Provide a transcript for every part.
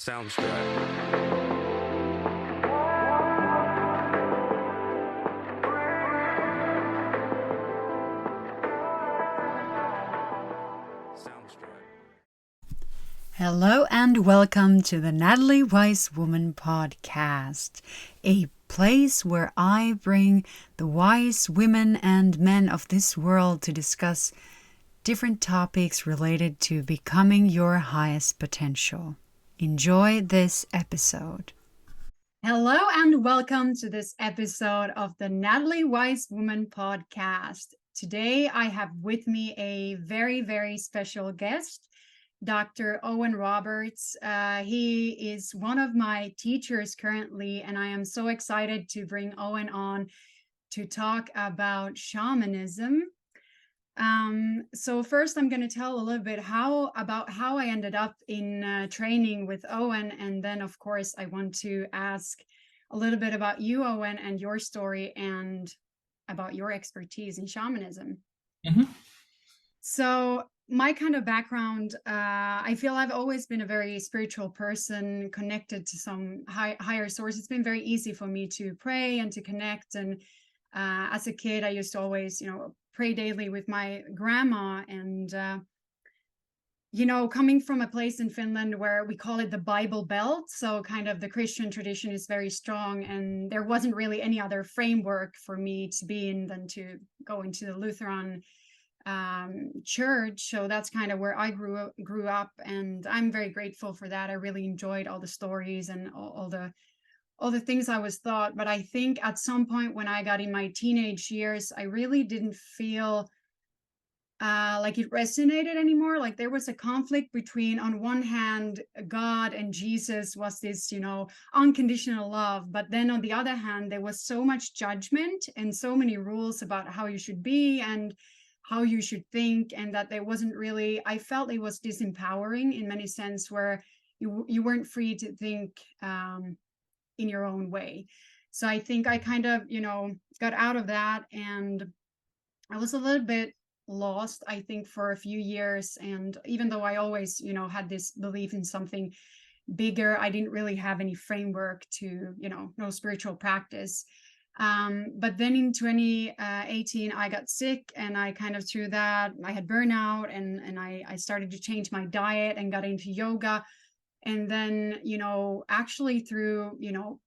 Hello and welcome to the Natalie Wisewoman podcast, a place where I bring the wise women and men of this world to discuss different topics related to becoming your highest potential. Enjoy this episode. Hello and welcome to this episode of the Natalie Wisewoman podcast. Today I have with me a very, very special guest, Dr. Owen Roberts. He is one of my teachers currently, and I am so excited to bring Owen on to talk about shamanism. So first I'm going to tell a little bit about how I ended up in training with Owen, and then of course I want to ask a little bit about you, Owen, and your story and about your expertise in shamanism. Mm-hmm. So my kind of background, I feel I've always been a very spiritual person, connected to some higher source. It's been very easy for me to pray and to connect. And as a kid, I used to always, pray daily with my grandma. And, coming from a place in Finland where we call it the Bible Belt. So kind of the Christian tradition is very strong. And there wasn't really any other framework for me to be in than to go into the Lutheran church. So that's kind of where I grew up, and I'm very grateful for that. I really enjoyed all the stories and all the things I was taught. But I think at some point when I got in my teenage years, I really didn't feel like it resonated anymore. Like there was a conflict between, on one hand, God and Jesus was this, unconditional love. But then on the other hand, there was so much judgment and so many rules about how you should be and how you should think, and that there wasn't really, I felt it was disempowering in many sense, where you weren't free to think in your own way. So I think I kind of, got out of that, and I was a little bit lost, I think, for a few years. And even though I always, had this belief in something bigger, I didn't really have any framework to, no spiritual practice. But then in 2018, I got sick, and I kind of, through that, I had burnout, and I started to change my diet and got into yoga. And then, actually through,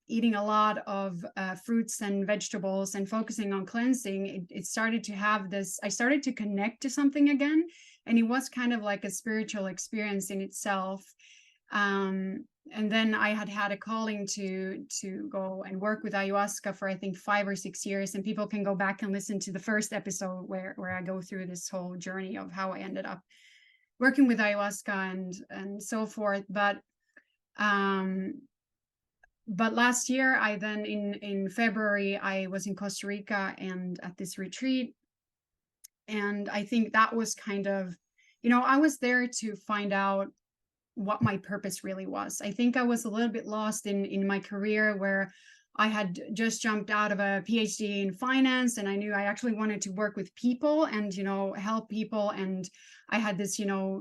eating a lot of fruits and vegetables and focusing on cleansing, it started to have this, I started to connect to something again. And it was kind of like a spiritual experience in itself. And then I had a calling to go and work with ayahuasca for, I think, 5 or 6 years. And people can go back and listen to the first episode where I go through this whole journey of how I ended up working with ayahuasca and so forth. But last year, I then in February, I was in Costa Rica and at this retreat. And I think that was kind of, I was there to find out what my purpose really was. I think I was a little bit lost in my career, where I had just jumped out of a PhD in finance, and I knew I actually wanted to work with people and, help people. And I had this,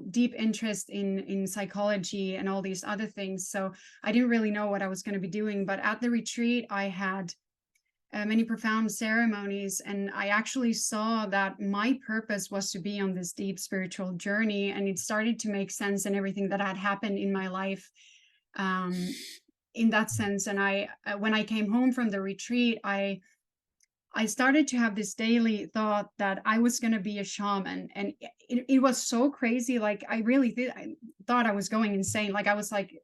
deep interest in psychology and all these other things. So I didn't really know what I was going to be doing. But at the retreat, I had many profound ceremonies, and I actually saw that my purpose was to be on this deep spiritual journey, and it started to make sense in everything that had happened in my life in that sense. And when I came home from the retreat, I started to have this daily thought that I was going to be a shaman. And it was so crazy. Like I thought I was going insane. Like I was like,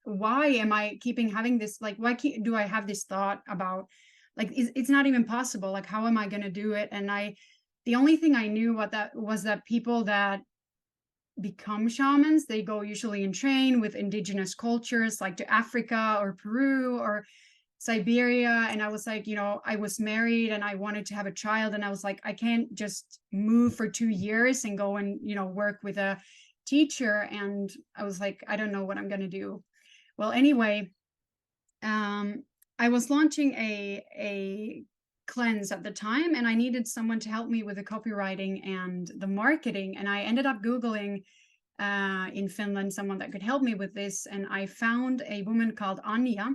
why am I having this? Like, why do I have this thought about, like, it's not even possible. Like, how am I going to do it? And the only thing I knew was that people that become shamans, they go usually and train with indigenous cultures, like to Africa or Peru or Siberia. And I was like, I was married and I wanted to have a child. And I was like, I can't just move for 2 years and go and, work with a teacher. And I was like, I don't know what I'm going to do. Well, anyway, I was launching a cleanse at the time, and I needed someone to help me with the copywriting and the marketing. And I ended up Googling in Finland, someone that could help me with this. And I found a woman called Anja,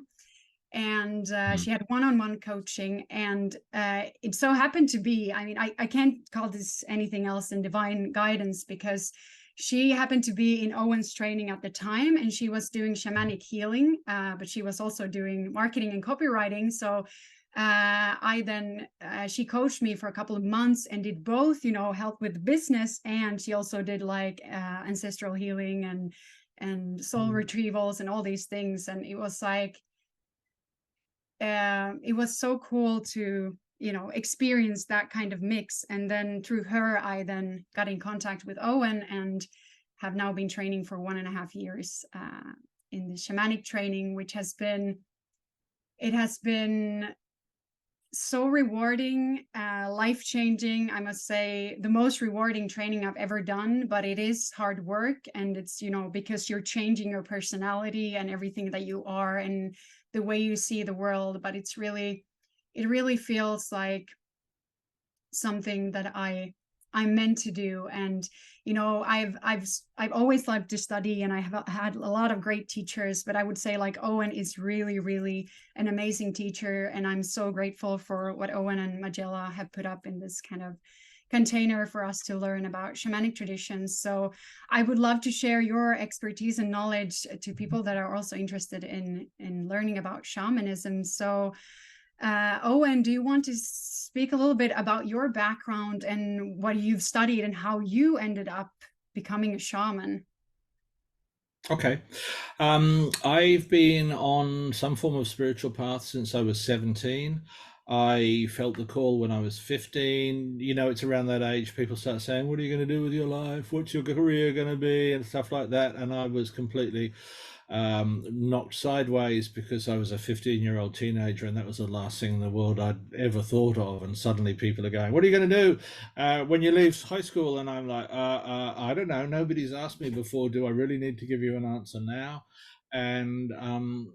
and she had one-on-one coaching. And it so happened to be, I mean, I can't call this anything else than divine guidance, because she happened to be in Owen's training at the time, and she was doing shamanic healing, but she was also doing marketing and copywriting. So she coached me for a couple of months and did both, you know, help with business, and she also did like ancestral healing and soul retrievals and all these things. And it was like, it was so cool to, you know, experience that kind of mix. And then through her, I then got in contact with Owen and have now been training for 1.5 years in the shamanic training, which has been so rewarding, life-changing. I must say, the most rewarding training I've ever done, but it is hard work. And it's, you know, because you're changing your personality and everything that you are and the way you see the world. But it really feels like something that I'm meant to do. And, you know, I've always loved to study, and I have had a lot of great teachers, but I would say like Owen is really, really an amazing teacher. And I'm so grateful for what Owen and Magella have put up in this kind of container for us to learn about shamanic traditions. So I would love to share your expertise and knowledge to people that are also interested in learning about shamanism. So Owen, do you want to speak a little bit about your background and what you've studied and how you ended up becoming a shaman? Okay. I've been on some form of spiritual path since I was 17. I felt the call when I was 15. You know, it's around that age people start saying, "What are you going to do with your life? What's your career going to be?" and stuff like that. And I was completely knocked sideways because I was a 15-year-old teenager, and that was the last thing in the world I'd ever thought of. And suddenly people are going, "What are you going to do when you leave high school?" And I'm like, I don't know. Nobody's asked me before. Do I really need to give you an answer now? And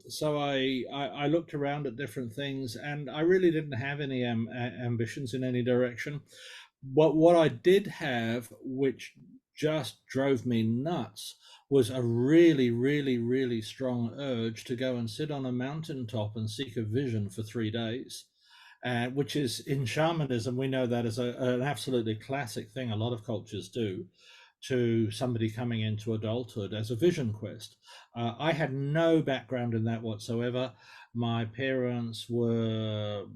so I looked around at different things, and I really didn't have any ambitions in any direction. But what I did have, which just drove me nuts, was a really, really, really strong urge to go and sit on a mountaintop and seek a vision for 3 days. Which is in shamanism, we know that as an absolutely classic thing a lot of cultures do to somebody coming into adulthood as a vision quest. I had no background in that whatsoever. My parents were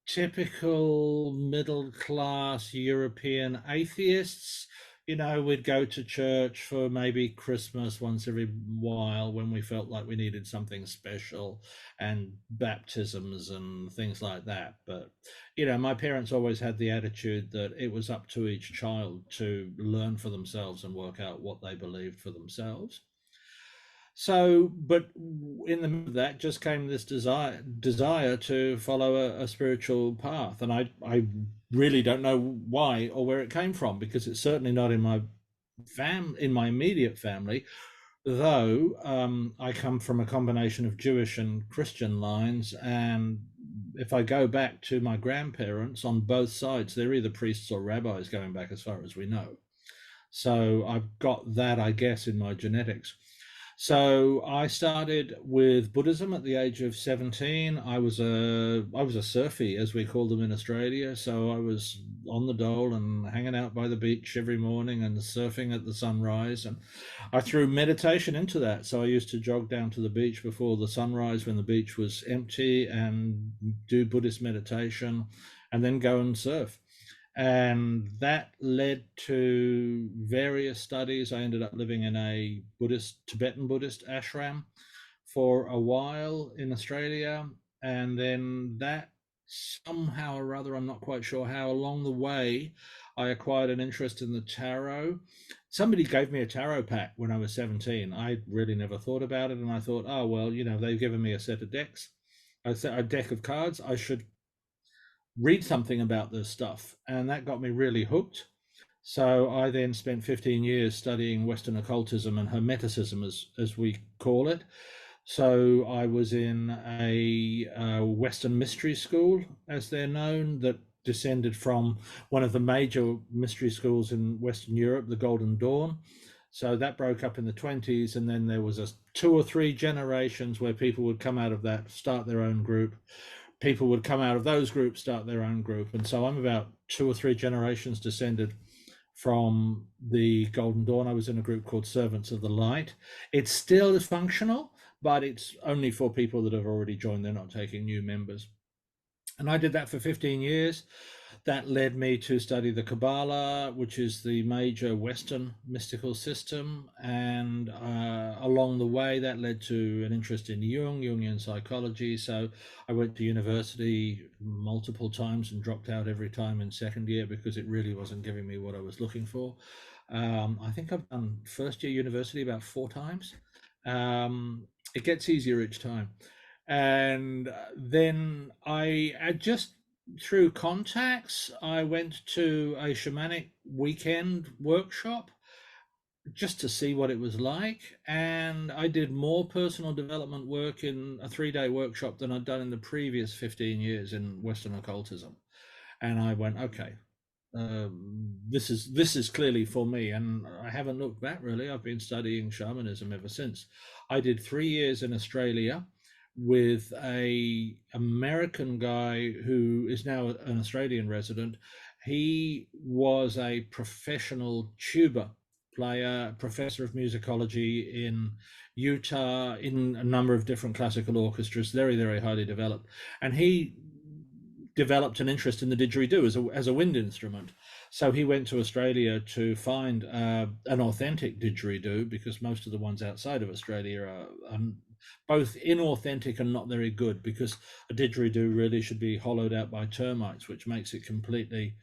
typical middle class European atheists. You know, we'd go to church for maybe Christmas once every while when we felt like we needed something special, and baptisms and things like that. But, you know, my parents always had the attitude that it was up to each child to learn for themselves and work out what they believed for themselves. So, but in the middle of that just came this desire to follow a spiritual path, and I really don't know why or where it came from, because it's certainly not in my immediate family. Though I come from a combination of Jewish and Christian lines, and if I go back to my grandparents on both sides, they're either priests or rabbis going back as far as we know. So I've got that, I guess, in my genetics. So I started with Buddhism at the age of 17. I was a surfy, as we call them in Australia. So I was on the dole and hanging out by the beach every morning and surfing at the sunrise. And I threw meditation into that. So I used to jog down to the beach before the sunrise when the beach was empty and do Buddhist meditation and then go and surf. And that led to various studies. I ended up living in a Tibetan Buddhist ashram for a while in Australia. And then that somehow or other, I'm not quite sure how, along the way, I acquired an interest in the tarot. Somebody gave me a tarot pack when I was 17. I really never thought about it. And I thought, oh, well, you know, they've given me a set of decks, a deck of cards. I should read something about this stuff. And that got me really hooked. So I then spent 15 years studying Western occultism and Hermeticism, as we call it. So I was in a Western mystery school, as they're known, that descended from one of the major mystery schools in Western Europe, the Golden Dawn. So that broke up in the 20s, and then there was 2 or 3 generations where people would come out of that, start their own group. People would come out of those groups, start their own group. And so I'm about 2 or 3 generations descended from the Golden Dawn. I was in a group called Servants of the Light. It still is functional, but it's only for people that have already joined. They're not taking new members. And I did that for 15 years. That led me to study the Kabbalah, which is the major Western mystical system. And along the way, that led to an interest in Jungian psychology. So I went to university multiple times and dropped out every time in second year because it really wasn't giving me what I was looking for. I think I've done first year university about 4 times. It gets easier each time. And then I just through contacts, I went to a shamanic weekend workshop just to see what it was like. And I did more personal development work in a 3-day workshop than I'd done in the previous 15 years in Western occultism. And I went, okay, this is clearly for me, and I haven't looked back really. I've been studying shamanism ever since. I did 3 years in Australia with a American guy who is now an Australian resident. He was a professional tuba player, professor of musicology in Utah, in a number of different classical orchestras, very, very highly developed. And he developed an interest in the didgeridoo as a wind instrument. So he went to Australia to find an authentic didgeridoo, because most of the ones outside of Australia are both inauthentic and not very good, because a didgeridoo really should be hollowed out by termites, which makes it completely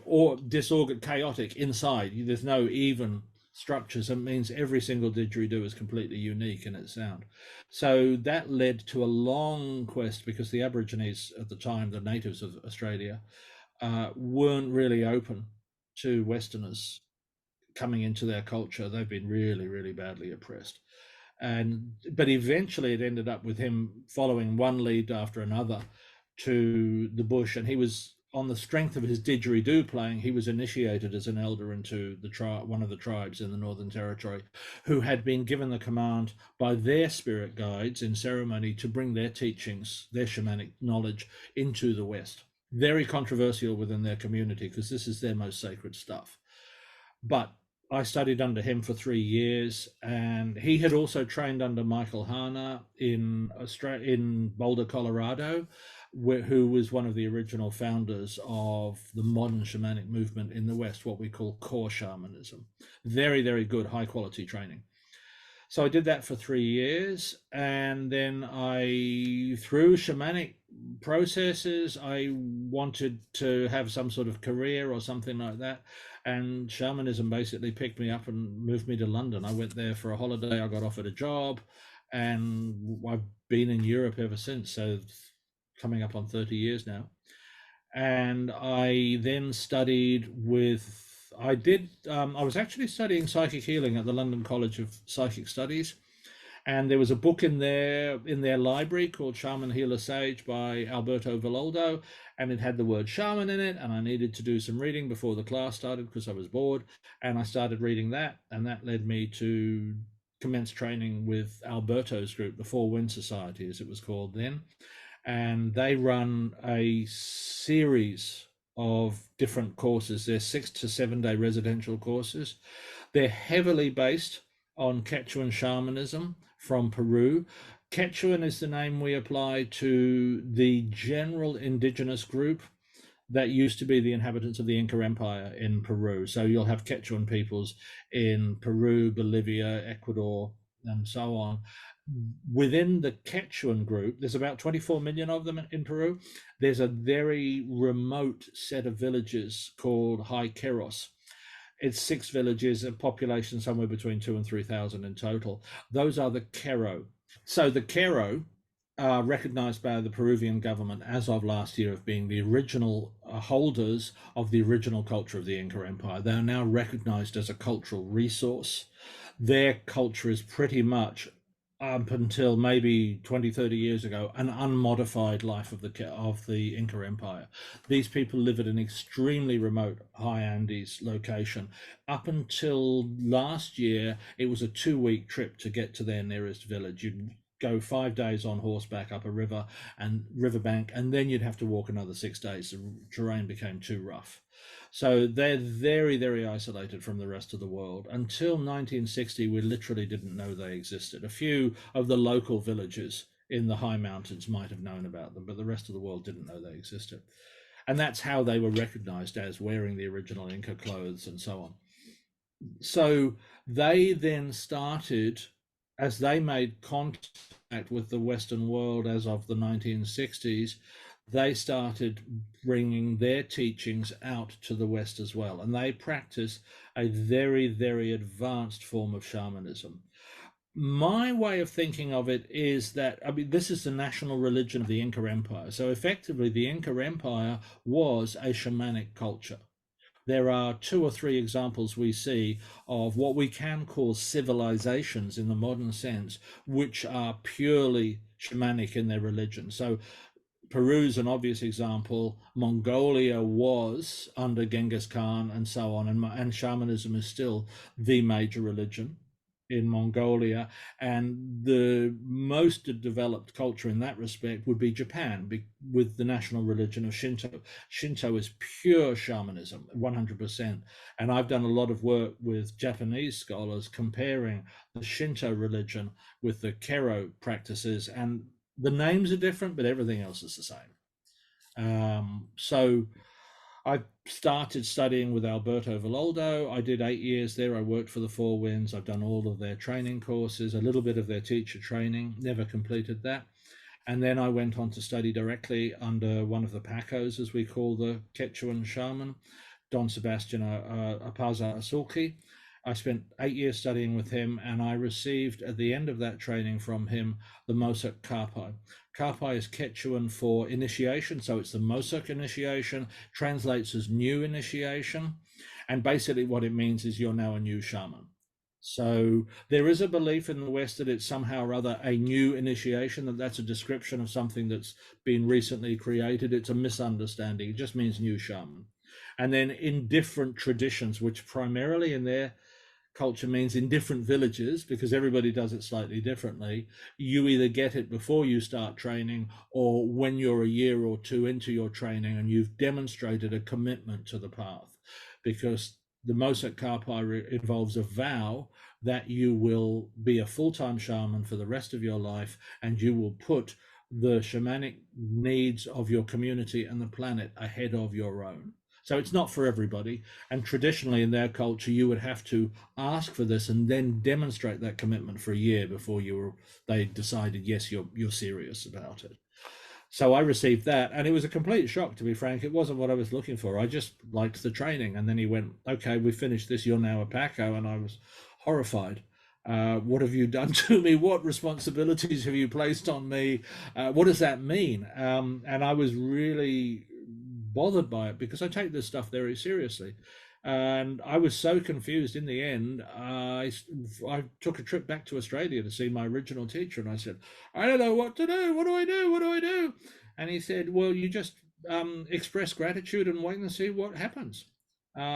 or disordered, chaotic inside. There's no even structures. It means every single didgeridoo is completely unique in its sound. So that led to a long quest, because the Aborigines at the time, the natives of Australia, weren't really open to Westerners coming into their culture. They've been really, really badly oppressed. But eventually it ended up with him following one lead after another to the bush, and he was, on the strength of his didgeridoo playing, he was initiated as an elder into the one of the tribes in the Northern Territory, who had been given the command by their spirit guides in ceremony to bring their teachings, their shamanic knowledge, into the West. Very controversial within their community, because this is their most sacred stuff. But I studied under him for 3 years, and he had also trained under Michael Harner in Boulder, Colorado, who was one of the original founders of the modern shamanic movement in the West, what we call core shamanism. Very, very good, high quality training. So I did that for 3 years, and then through shamanic processes, I wanted to have some sort of career or something like that. And shamanism basically picked me up and moved me to London. I went there for a holiday. I got offered a job, and I've been in Europe ever since. So coming up on 30 years now. And I then studied I was actually studying psychic healing at the London College of Psychic Studies. And there was a book in their library called Shaman Healer Sage by Alberto Villoldo, and it had the word shaman in it, and I needed to do some reading before the class started because I was bored, and I started reading that, and that led me to commence training with Alberto's group, the Four Wind Society, as it was called then. And they run a series of different courses. They're 6 to 7 day residential courses. They're heavily based on Quechuan shamanism from Peru. Quechuan is the name we apply to the general indigenous group that used to be the inhabitants of the Inca Empire in Peru. So you'll have Quechuan peoples in Peru, Bolivia, Ecuador, and so on. Within the Quechuan group, there's about 24 million of them in Peru. There's a very remote set of villages called High Queros. It's 6 villages, a population somewhere between 2,000 and 3,000 in total. Those are the Quero. So the Quero are recognized by the Peruvian government as of last year of being the original holders of the original culture of the Inca Empire. They are now recognized as a cultural resource. Their culture is pretty much up until maybe 20, 30 years ago, an unmodified life of the Inca Empire. These people live at an extremely remote high Andes location. Up until last year, it was a 2-week trip to get to their nearest village. You'd go 5 days on horseback up a river and riverbank, and then you'd have to walk another 6 days. The terrain became too rough. So they're very, very isolated from the rest of the world. Until 1960, we literally didn't know they existed. A few of the local villages in the high mountains might have known about them, but the rest of the world didn't know they existed. And that's how they were recognized, as wearing the original Inca clothes and so on. So they then started, as they made contact with the Western world as of the 1960s, they started bringing their teachings out to the West as well. And they practice a very, very advanced form of shamanism. My way of thinking of it is that, I mean, this is the national religion of the Inca Empire. So effectively, the Inca Empire was a shamanic culture. There are 2 or 3 examples we see of what we can call civilizations in the modern sense, which are purely shamanic in their religion. So Peru's an obvious example. Mongolia was under Genghis Khan and so on, and shamanism is still the major religion in Mongolia. And the most developed culture in that respect would be Japan, with the national religion of Shinto. Shinto is pure shamanism, 100%. And I've done a lot of work with Japanese scholars comparing the Shinto religion with the Kero practices, and the names are different, but everything else is the same. So I started studying with Alberto Villoldo. I did 8 years there. I worked for the Four Winds. I've done all of their training courses, a little bit of their teacher training, never completed that. And then I went on to study directly under one of the Pacos, as we call the Quechuan shaman, Don Sebastian Apaza Asulki. I spent 8 years studying with him, and I received at the end of that training from him the Mosak Kapai. Kapai is Quechuan for initiation, so it's the Mosak initiation, translates as new initiation, and basically what it means is you're now a new shaman. So there is a belief in the West that it's somehow or other a new initiation, that that's a description of something that's been recently created. It's a misunderstanding. It just means new shaman. And then in different traditions, which primarily in their culture means in different villages, because everybody does it slightly differently, you either get it before you start training or when you're a year or 2 into your training and you've demonstrated a commitment to the path. Because the Mosak Kapai involves a vow that you will be a full-time shaman for the rest of your life, and you will put the shamanic needs of your community and the planet ahead of your own. So it's not for everybody. And traditionally in their culture, you would have to ask for this and then demonstrate that commitment for a year before they decided, yes, you're serious about it. So I received that, and it was a complete shock, to be frank. It wasn't what I was looking for. I just liked the training. And then he went, okay, we finished this. You're now a Paco. And I was horrified. What have you done to me? What responsibilities have you placed on me? What does that mean? And I was really bothered by it, because I take this stuff very seriously. And I was so confused in the end. I took a trip back to Australia to see my original teacher, and I said, I don't know what to do. What do I do? What do I do? And he said, well, you just express gratitude and wait and see what happens.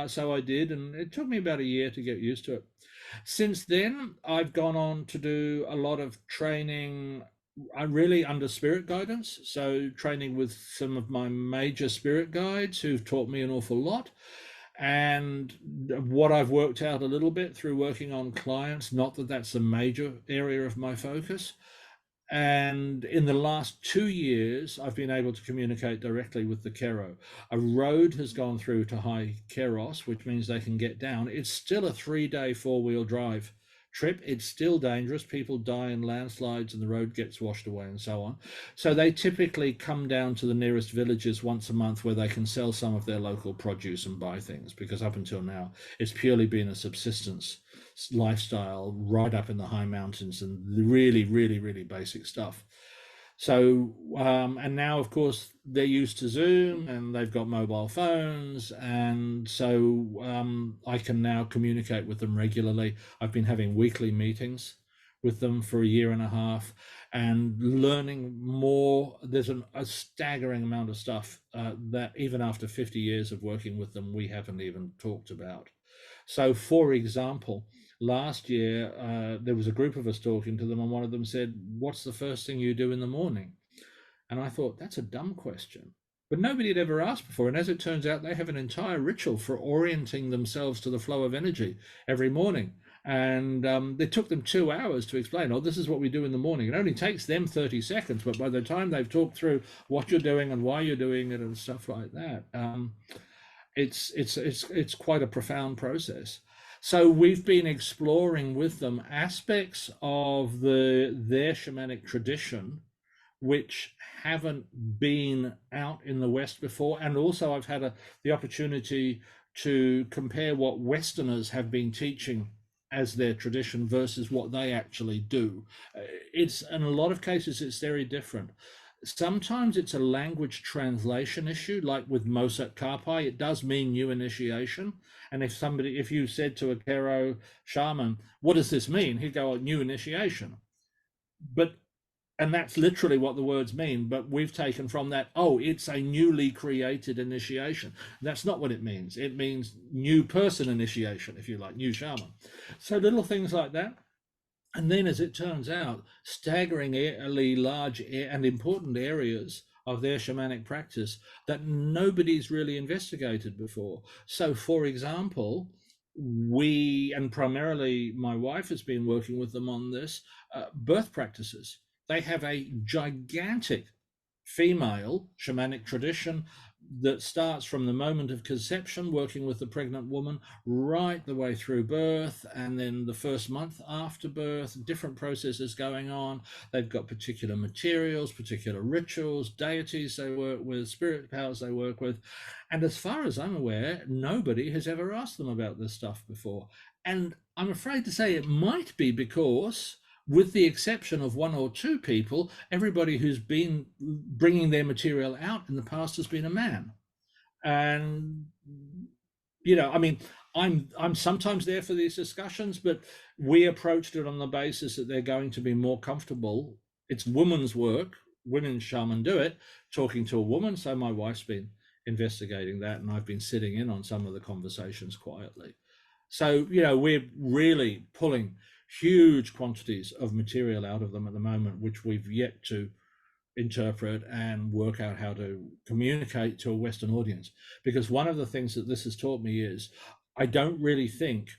So I did, and it took me about a year to get used to it. Since then, I've gone on to do a lot of training. I'm really under spirit guidance, so training with some of my major spirit guides who've taught me an awful lot. And what I've worked out a little bit through working on clients, not that that's a major area of my focus. And in the last 2 years, I've been able to communicate directly with the Kero. A road has gone through to High Keros, which means they can get down. It's still a 3-day 4-wheel drive trip. It's still dangerous. People die in landslides and the road gets washed away and so on. So they typically come down to the nearest villages once a month where they can sell some of their local produce and buy things, because up until now, it's purely been a subsistence lifestyle right up in the high mountains and really, really, really basic stuff. So, and now, of course, they're used to Zoom and they've got mobile phones. And so I can now communicate with them regularly. I've been having weekly meetings with them for a year and a half and learning more. There's a staggering amount of stuff that even after 50 years of working with them, we haven't even talked about. So, for example, last year, there was a group of us talking to them, and one of them said, "What's the first thing you do in the morning?" And I thought, that's a dumb question. But nobody had ever asked before. And as it turns out, they have an entire ritual for orienting themselves to the flow of energy every morning. And it took them 2 hours to explain, oh, this is what we do in the morning. It only takes them 30 seconds, but by the time they've talked through what you're doing and why you're doing it and stuff like that, it's quite a profound process. So we've been exploring with them aspects of their shamanic tradition which haven't been out in the West before. And also I've had the opportunity to compare what Westerners have been teaching as their tradition versus what they actually do. It's, in a lot of cases, it's very different. Sometimes it's a language translation issue, like with Mosat Karpai, it does mean new initiation. And if you said to a Kero shaman, what does this mean? He'd go, new initiation. And that's literally what the words mean, but we've taken from that, oh, it's a newly created initiation. That's not what it means. It means new person initiation, if you like, new shaman. So little things like that. And then, as it turns out, staggeringly large and important areas of their shamanic practice that nobody's really investigated before. So, for example, and primarily my wife has been working with them on this, birth practices. They have a gigantic female shamanic tradition that starts from the moment of conception, working with the pregnant woman, right the way through birth, and then the first month after birth, different processes going on. They've got particular materials, particular rituals, deities they work with, spirit powers they work with. And as far as I'm aware, nobody has ever asked them about this stuff before. And I'm afraid to say it might be because, with the exception of one or two people, everybody who's been bringing their material out in the past has been a man. And, I mean, I'm sometimes there for these discussions, but we approached it on the basis that they're going to be more comfortable. It's women's work, women shaman do it, talking to a woman. So my wife's been investigating that, and I've been sitting in on some of the conversations quietly. So, we're really pulling huge quantities of material out of them at the moment, which we've yet to interpret and work out how to communicate to a Western audience. Because one of the things that this has taught me is I don't really think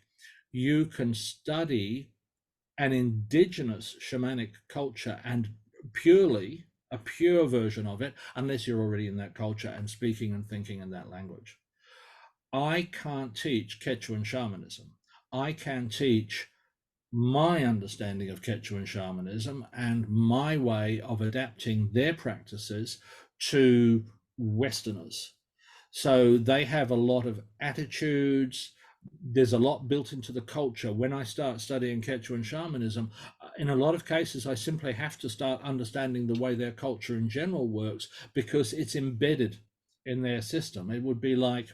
you can study an indigenous shamanic culture and a pure version of it unless you're already in that culture and speaking and thinking in that language. I can't teach Quechuan shamanism. I can teach my understanding of Quechuan shamanism and my way of adapting their practices to Westerners. So they have a lot of attitudes. There's a lot built into the culture. When I start studying Quechuan shamanism, in a lot of cases, I simply have to start understanding the way their culture in general works because it's embedded in their system. It would be like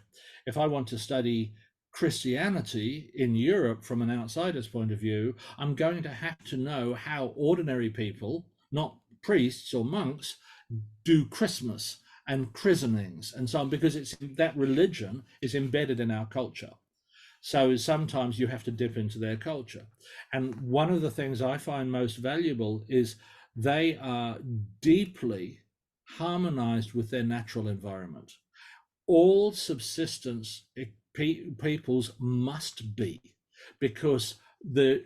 if I want to study Christianity in Europe from an outsider's point of view, I'm going to have to know how ordinary people, not priests or monks, do Christmas and christenings and so on, because it's that religion is embedded in our culture. So sometimes you have to dip into their culture. And one of the things I find most valuable is they are deeply harmonized with their natural environment. All subsistence peoples must be, because the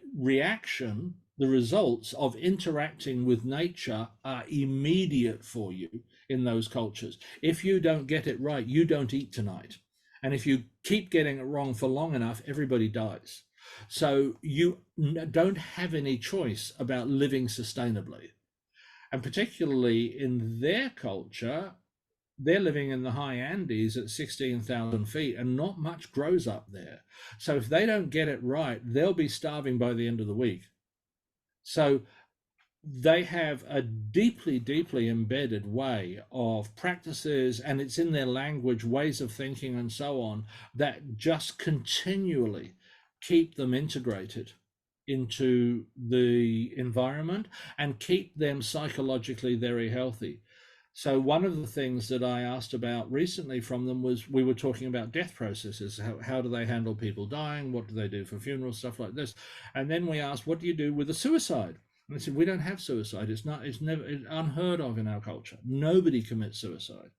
results of interacting with nature are immediate for you in those cultures. If you don't get it right, you don't eat tonight. And if you keep getting it wrong for long enough, everybody dies. So you don't have any choice about living sustainably. And particularly in their culture, they're living in the high Andes at 16,000 feet and not much grows up there. So if they don't get it right, they'll be starving by the end of the week. So they have a deeply, deeply embedded way of practices, and it's in their language, ways of thinking and so on, that just continually keep them integrated into the environment and keep them psychologically very healthy. So one of the things that I asked about recently from them was, we were talking about death processes. How do they handle people dying? What do they do for funerals? Stuff like this. And then we asked, what do you do with a suicide? And they said, we don't have suicide. It's unheard of in our culture. Nobody commits suicide.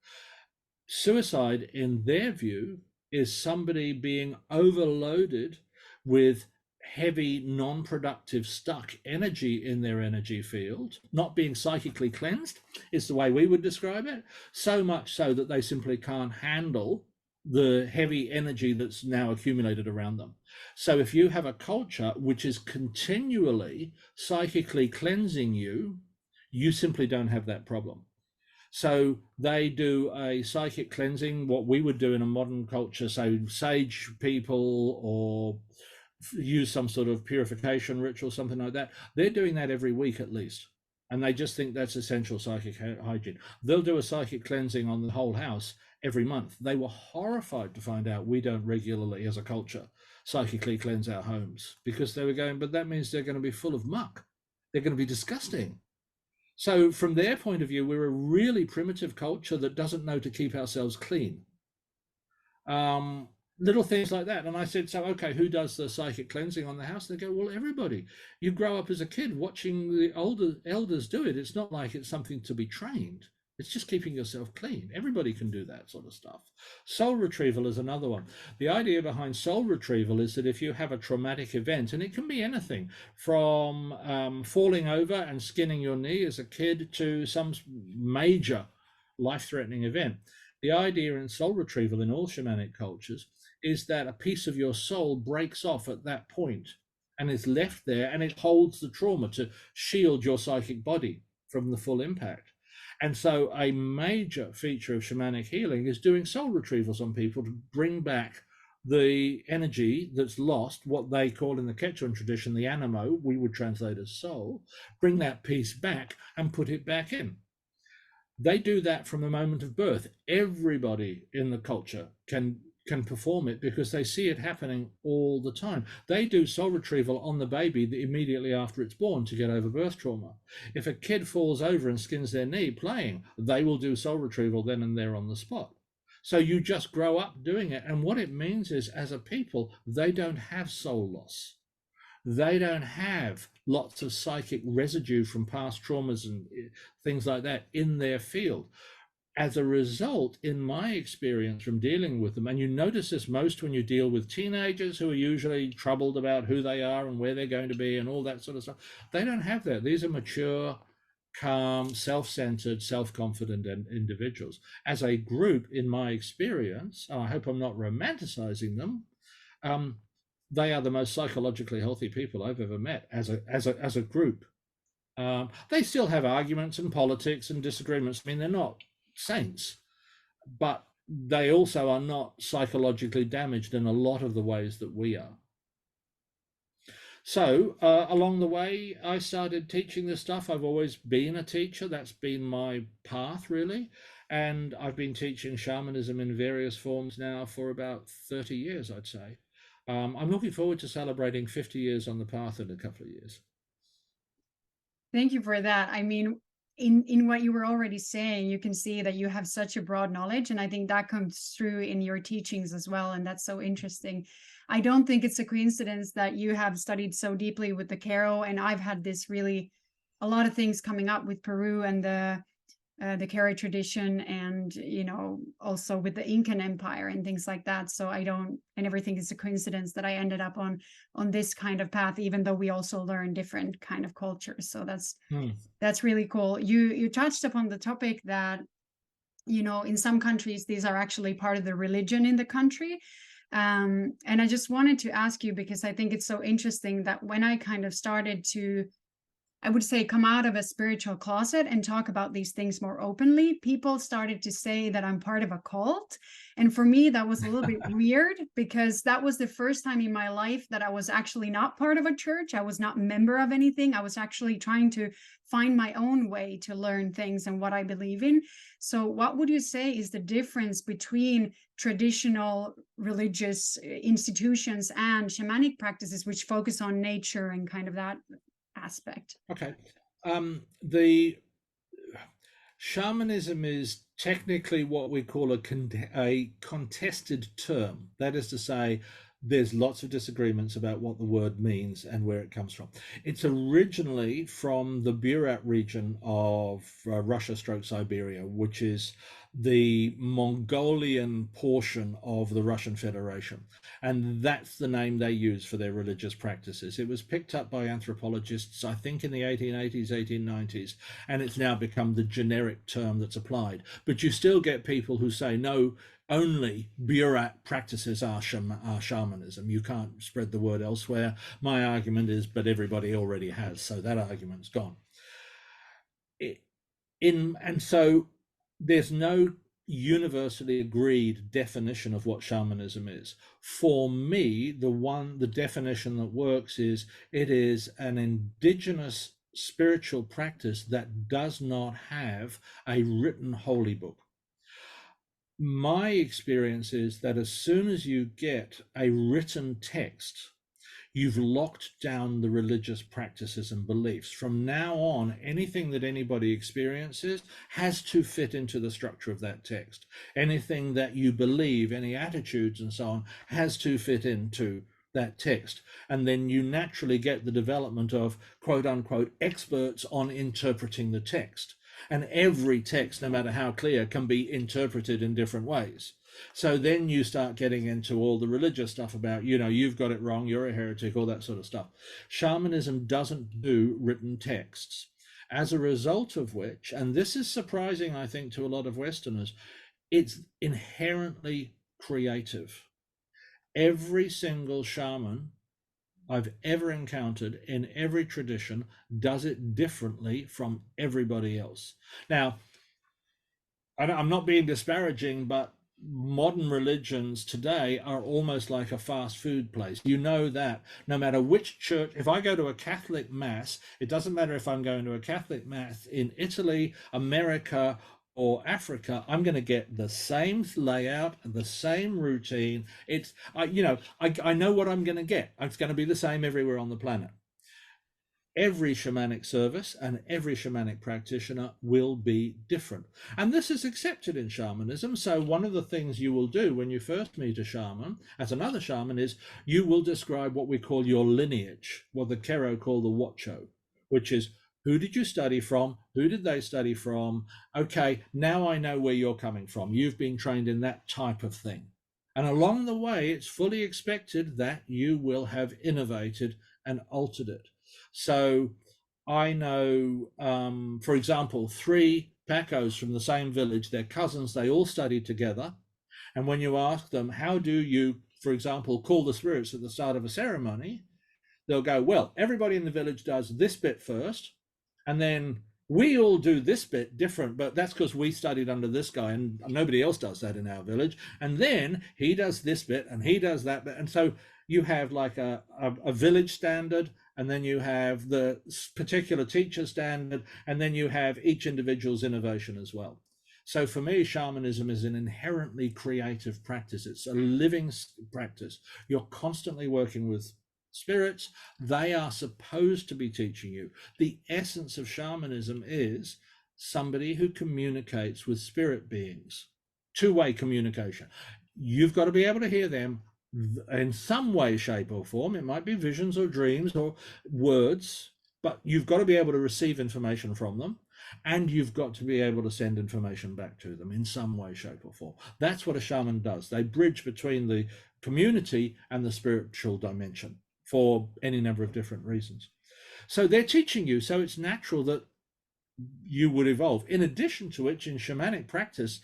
Suicide, in their view, is somebody being overloaded with heavy, non-productive, stuck energy in their energy field, not being psychically cleansed, is the way we would describe it, so much so that they simply can't handle the heavy energy that's now accumulated around them. So if you have a culture which is continually psychically cleansing you, you simply don't have that problem. So they do a psychic cleansing, what we would do in a modern culture, so sage people or use some sort of purification ritual, something like that. They're doing that every week at least. And they just think that's essential psychic hygiene. They'll do a psychic cleansing on the whole house every month. They were horrified to find out we don't regularly, as a culture, psychically cleanse our homes, because they were going, but that means they're going to be full of muck. They're going to be disgusting. So from their point of view, we're a really primitive culture that doesn't know to keep ourselves clean. Little things like that. And I said, so, okay, who does the psychic cleansing on the house? They go, well, everybody. You grow up as a kid watching the older elders do it. It's not like it's something to be trained. It's just keeping yourself clean. Everybody can do that sort of stuff. Soul retrieval is another one. The idea behind soul retrieval is that if you have a traumatic event, and it can be anything from falling over and skinning your knee as a kid to some major life-threatening event, the idea in soul retrieval in all shamanic cultures is that a piece of your soul breaks off at that point and is left there, and it holds the trauma to shield your psychic body from the full impact. And so a major feature of shamanic healing is doing soul retrievals on people to bring back the energy that's lost, what they call in the Quechuan tradition, the animo, we would translate as soul, bring that piece back and put it back in. They do that from the moment of birth. Everybody in the culture can perform it because they see it happening all the time. They do soul retrieval on the baby immediately after it's born to get over birth trauma. If a kid falls over and skins their knee playing, they will do soul retrieval then and there on the spot. So you just grow up doing it. And what it means is, as a people, they don't have soul loss. They don't have lots of psychic residue from past traumas and things like that in their field. As a result, in my experience from dealing with them, and you notice this most when you deal with teenagers who are usually troubled about who they are and where they're going to be and all that sort of stuff, they don't have that. These are mature, calm, self-centered, self-confident individuals. As a group, in my experience, I hope I'm not romanticizing them, they are the most psychologically healthy people I've ever met as a group. They still have arguments and politics and disagreements. I mean, they're not saints, but they also are not psychologically damaged in a lot of the ways that we are. So along the way, I started teaching this stuff. I've always been a teacher. That's been my path, really. And I've been teaching shamanism in various forms now for about 30 years, I'd say. I'm looking forward to celebrating 50 years on the path in a couple of years. Thank you for that. I mean, in what you were already saying, you can see that you have such a broad knowledge, and I think that comes through in your teachings as well, and that's so interesting. I don't think it's a coincidence that you have studied so deeply with the Q'ero, and I've had a lot of things coming up with Peru and the Q'ero tradition, and also with the Incan Empire and things like that. So I never think it's a coincidence that I ended up on this kind of path, even though we also learn different kind of cultures. So that's really cool. You touched upon the topic that in some countries these are actually part of the religion in the country. And I just wanted to ask you, because I think it's so interesting that when I kind of started to I would say, come out of a spiritual closet and talk about these things more openly, people started to say that I'm part of a cult. And for me, that was a little bit weird, because that was the first time in my life that I was actually not part of a church. I was not a member of anything. I was actually trying to find my own way to learn things and what I believe in. So, what would you say is the difference between traditional religious institutions and shamanic practices, which focus on nature and kind of that aspect? Okay. The shamanism is technically what we call a contested term. That is to say, there's lots of disagreements about what the word means and where it comes from. It's originally from the Burat region of Russia stroke Siberia, which is the Mongolian portion of the Russian Federation. And that's the name they use for their religious practices. It was picked up by anthropologists, I think, in the 1880s, 1890s, and it's now become the generic term that's applied. But you still get people who say, no, only Burat practices are shamanism. You can't spread the word elsewhere. My argument is, but everybody already has, so that argument's gone. And so there's no universally agreed definition of what shamanism is. For me, the definition that works is it is an indigenous spiritual practice that does not have a written holy book. My experience is that as soon as you get a written text, you've locked down the religious practices and beliefs. From now on, anything that anybody experiences has to fit into the structure of that text. Anything that you believe, any attitudes and so on, has to fit into that text. And then you naturally get the development of quote unquote experts on interpreting the text. And every text, no matter how clear, can be interpreted in different ways. So then you start getting into all the religious stuff about, you've got it wrong, you're a heretic, all that sort of stuff. Shamanism doesn't do written texts. As a result of which, and this is surprising, I think, to a lot of Westerners, it's inherently creative. Every single shaman I've ever encountered in every tradition does it differently from everybody else. Now, I'm not being disparaging, but modern religions today are almost like a fast food place. You know that no matter which church, if I go to a Catholic mass, it doesn't matter if I'm going to a Catholic mass in Italy, America, or Africa, I'm going to get the same layout and the same routine. I know what I'm going to get. It's going to be the same everywhere on the planet. Every shamanic service and every shamanic practitioner will be different. And this is accepted in shamanism. So one of the things you will do when you first meet a shaman, as another shaman, is you will describe what we call your lineage, what the Kero call the Watcho, which is, who did you study from? Who did they study from? Okay, now I know where you're coming from. You've been trained in that type of thing. And along the way, it's fully expected that you will have innovated and altered it. So I know, for example, 3 Pacos from the same village, they're cousins, they all studied together. And when you ask them, how do you, for example, call the spirits at the start of a ceremony? They'll go, well, everybody in the village does this bit first, and then we all do this bit different, but that's because we studied under this guy and nobody else does that in our village. And then he does this bit and he does that bit. And so you have like a village standard, and then you have the particular teacher standard, and then you have each individual's innovation as well. So for me, shamanism is an inherently creative practice. It's a living practice. You're constantly working with spirits. They are supposed to be teaching you. The essence of shamanism is somebody who communicates with spirit beings. Two-way communication. You've got to be able to hear them in some way, shape, or form. It might be visions or dreams or words, but you've got to be able to receive information from them, and you've got to be able to send information back to them in some way, shape, or form. That's what a shaman does. They bridge between the community and the spiritual dimension for any number of different reasons. So they're teaching you, so it's natural that you would evolve. In addition to which, in shamanic practice,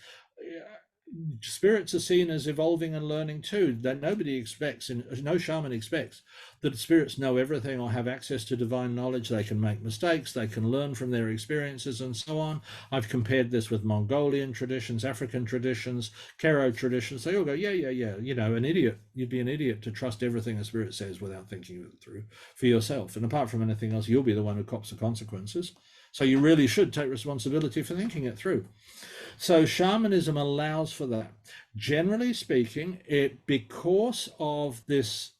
spirits are seen as evolving and learning too. That nobody expects, and no shaman expects, that spirits know everything or have access to divine knowledge. They can make mistakes, they can learn from their experiences, and so on. I've compared this with Mongolian traditions, African traditions, Karo traditions. They all go, yeah, yeah, yeah. You know, an idiot. You'd be an idiot to trust everything a spirit says without thinking it through for yourself. And apart from anything else, you'll be the one who cops the consequences. So you really should take responsibility for thinking it through. So shamanism allows for that. Generally speaking, because of this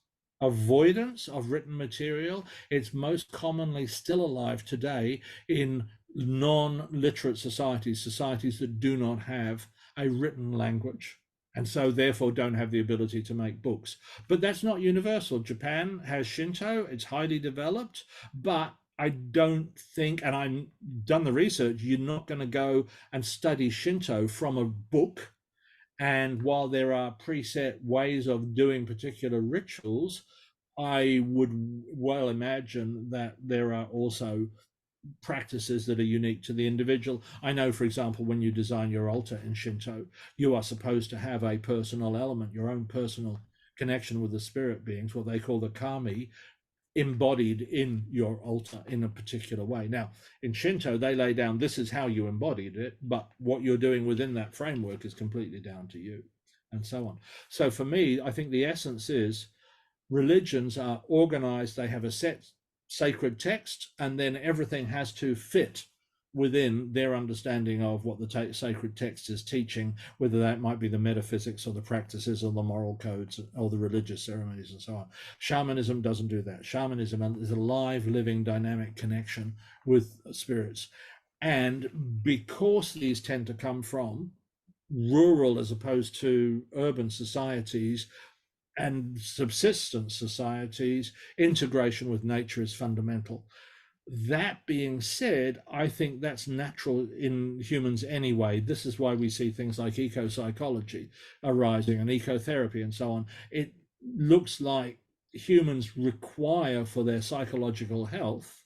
avoidance of written material, it's most commonly still alive today in non-literate societies, societies that do not have a written language, and so therefore don't have the ability to make books. But that's not universal. Japan has Shinto, it's highly developed, but I don't think, and I've done the research, you're not going to go and study Shinto from a book. And while there are preset ways of doing particular rituals, I would well imagine that there are also practices that are unique to the individual. I know, for example, when you design your altar in Shinto, you are supposed to have a personal element, your own personal connection with the spirit beings, what they call the kami, embodied in your altar in a particular way. Now, in Shinto, they lay down this is how you embodied it, but what you're doing within that framework is completely down to you, and so on. So for me, I think the essence is religions are organized, they have a set sacred text, and then everything has to fit within their understanding of what the sacred text is teaching, whether that might be the metaphysics or the practices or the moral codes or the religious ceremonies and so on. Shamanism doesn't do that. Shamanism is a live, living, dynamic connection with spirits. And because these tend to come from rural as opposed to urban societies and subsistence societies, integration with nature is fundamental. That being said, I think that's natural in humans anyway. This is why we see things like eco-psychology arising and ecotherapy and so on. It looks like humans require for their psychological health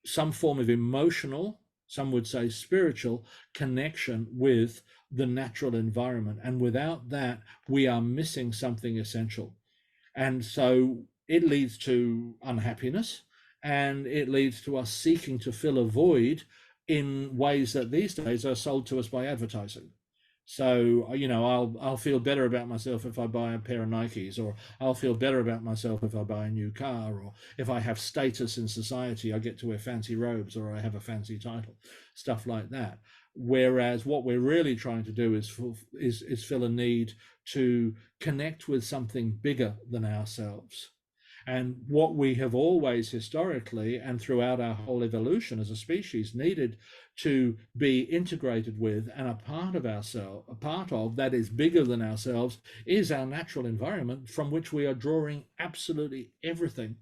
some form of emotional, some would say spiritual, connection with the natural environment. And without that, we are missing something essential. And so it leads to unhappiness, and it leads to us seeking to fill a void in ways that these days are sold to us by advertising. So, you know, I'll feel better about myself if I buy a pair of Nikes, or I'll feel better about myself if I buy a new car, or if I have status in society, I get to wear fancy robes, or I have a fancy title, stuff like that. Whereas what we're really trying to do is fill a need to connect with something bigger than ourselves. And what we have always historically and throughout our whole evolution as a species needed to be integrated with and a part of ourselves, a part of that is bigger than ourselves, is our natural environment from which we are drawing absolutely everything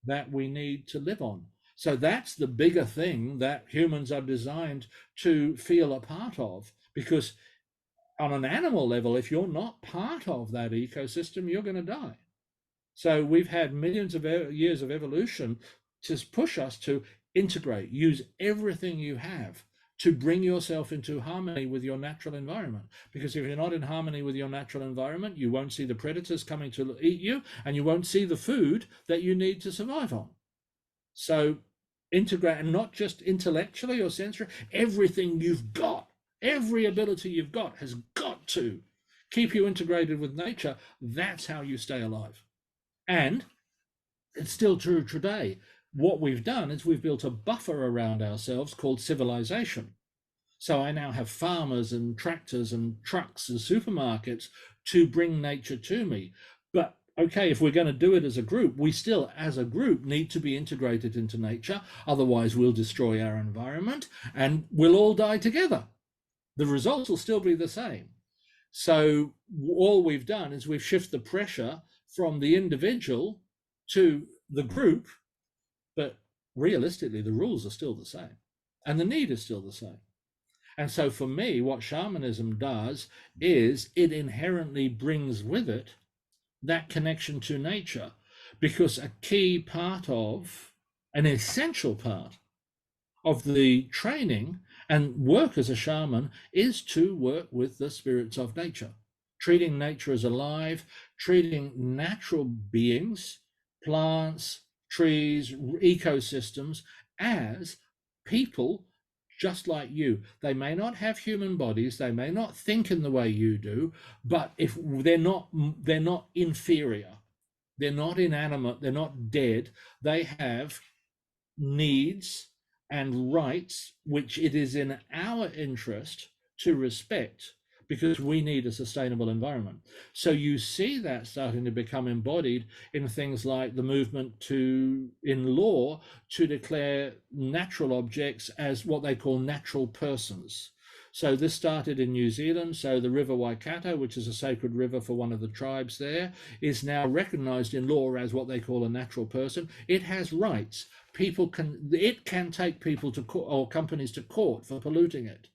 that we need to live on. So that's the bigger thing that humans are designed to feel a part of, because on an animal level, if you're not part of that ecosystem, you're going to die. So we've had millions of years of evolution to push us to integrate, use everything you have to bring yourself into harmony with your natural environment. Because if you're not in harmony with your natural environment, you won't see the predators coming to eat you, and you won't see the food that you need to survive on. So integrate, and not just intellectually or sensory, everything you've got, every ability you've got has got to keep you integrated with nature. That's how you stay alive. And it's still true today. What we've done is we've built a buffer around ourselves called civilization. So I now have farmers and tractors and trucks and supermarkets to bring nature to me. But okay, if we're going to do it as a group, we still, as a group, need to be integrated into nature. Otherwise, we'll destroy our environment and we'll all die together. The results will still be the same. So all we've done is we've shifted the pressure from the individual to the group, but realistically, the rules are still the same and the need is still the same. And so for me, what shamanism does is it inherently brings with it that connection to nature, because a key part of, an essential part of the training And work as a shaman is to work with the spirits of nature, treating nature as alive, treating natural beings, plants, trees, ecosystems as people just like you. They may not have human bodies, they may not think in the way you do, but if they're not inferior. They're not inanimate, they're not dead. They have needs and rights which it is in our interest to respect, because we need a sustainable environment. So you see that starting to become embodied in things like the movement in law to declare natural objects as what they call natural persons. So this started in New Zealand. So the River Waikato, which is a sacred river for one of the tribes there, is now recognized in law as what they call a natural person. It has rights. It can take people to court, or companies to court, for polluting it.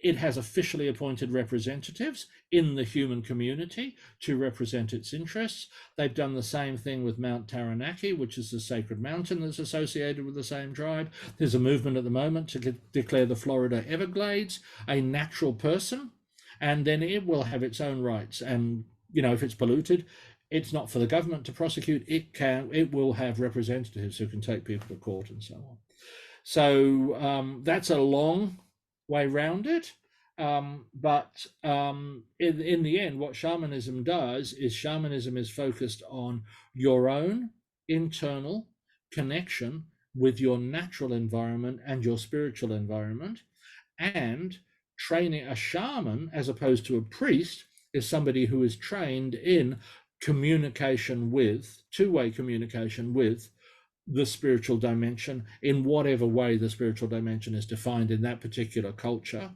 It has officially appointed representatives in the human community to represent its interests. They've done the same thing with Mount Taranaki, which is the sacred mountain that's associated with the same tribe. There's a movement at the moment to declare the Florida Everglades a natural person, and then it will have its own rights. And, if it's polluted, it's not for the government to prosecute. It will have representatives who can take people to court and so on. So that's a long way round it. But in the end, what shamanism does is shamanism is focused on your own internal connection with your natural environment and your spiritual environment. And training a shaman, as opposed to a priest, is somebody who is trained in communication with, two-way communication with, the spiritual dimension in whatever way the spiritual dimension is defined in that particular culture.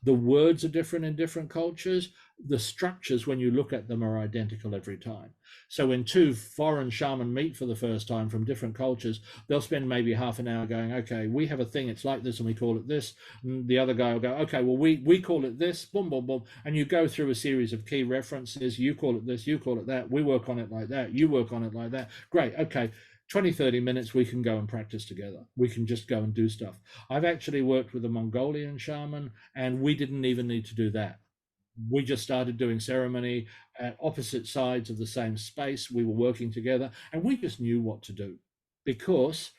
The words are different in different cultures. The structures, when you look at them, are identical every time. So when two foreign shaman meet for the first time from different cultures, they'll spend maybe half an hour going, okay, we have a thing, it's like this, and we call it this. And the other guy will go, okay, well, we call it this, boom, boom, boom. And you go through a series of key references. You call it this, you call it that. We work on it like that. You work on it like that. Great. Okay. 20, 30 minutes, we can go and practice together. We can just go and do stuff. I've actually worked with a Mongolian shaman, and we didn't even need to do that. We just started doing ceremony at opposite sides of the same space. We were working together, and we just knew what to do, because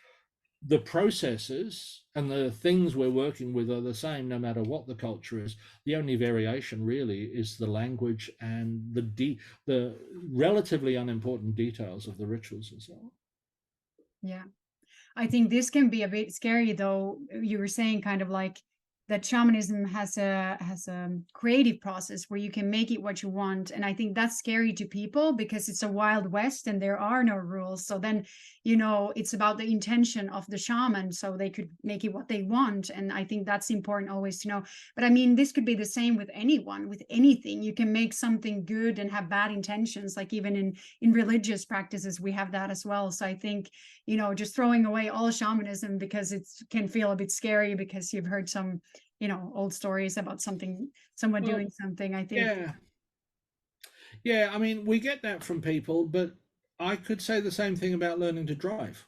the processes and the things we're working with are the same no matter what the culture is. The only variation really is the language and the relatively unimportant details of the rituals and so on. Yeah. I think this can be a bit scary, though. You were saying kind of like that shamanism has a creative process where you can make it what you want, and I think that's scary to people because it's a wild west and there are no rules. So then it's about the intention of the shaman, so they could make it what they want, and I think that's important always to know. But I mean, this could be the same with anyone, with anything. You can make something good and have bad intentions, like even in religious practices we have that as well. So I think just throwing away all shamanism because it can feel a bit scary because you've heard some old stories about someone doing something. I think yeah, I mean, we get that from people, but I could say the same thing about learning to drive.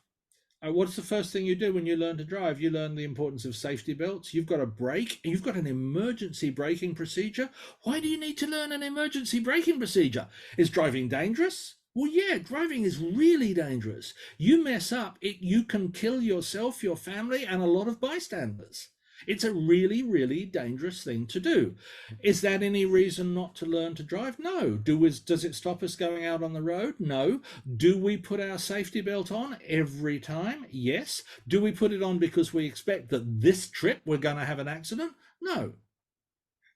What's the first thing you do when you learn to drive? You learn the importance of safety belts. You've got a brake, and you've got an emergency braking procedure. Why do you need to learn an emergency braking procedure? Is driving dangerous? Well, yeah, driving is really dangerous. You mess up, you can kill yourself, your family, and a lot of bystanders. It's a really, really dangerous thing to do. Is that any reason not to learn to drive? No. Does it stop us going out on the road? No. Do we put our safety belt on every time? Yes. Do we put it on because we expect that this trip we're going to have an accident? No.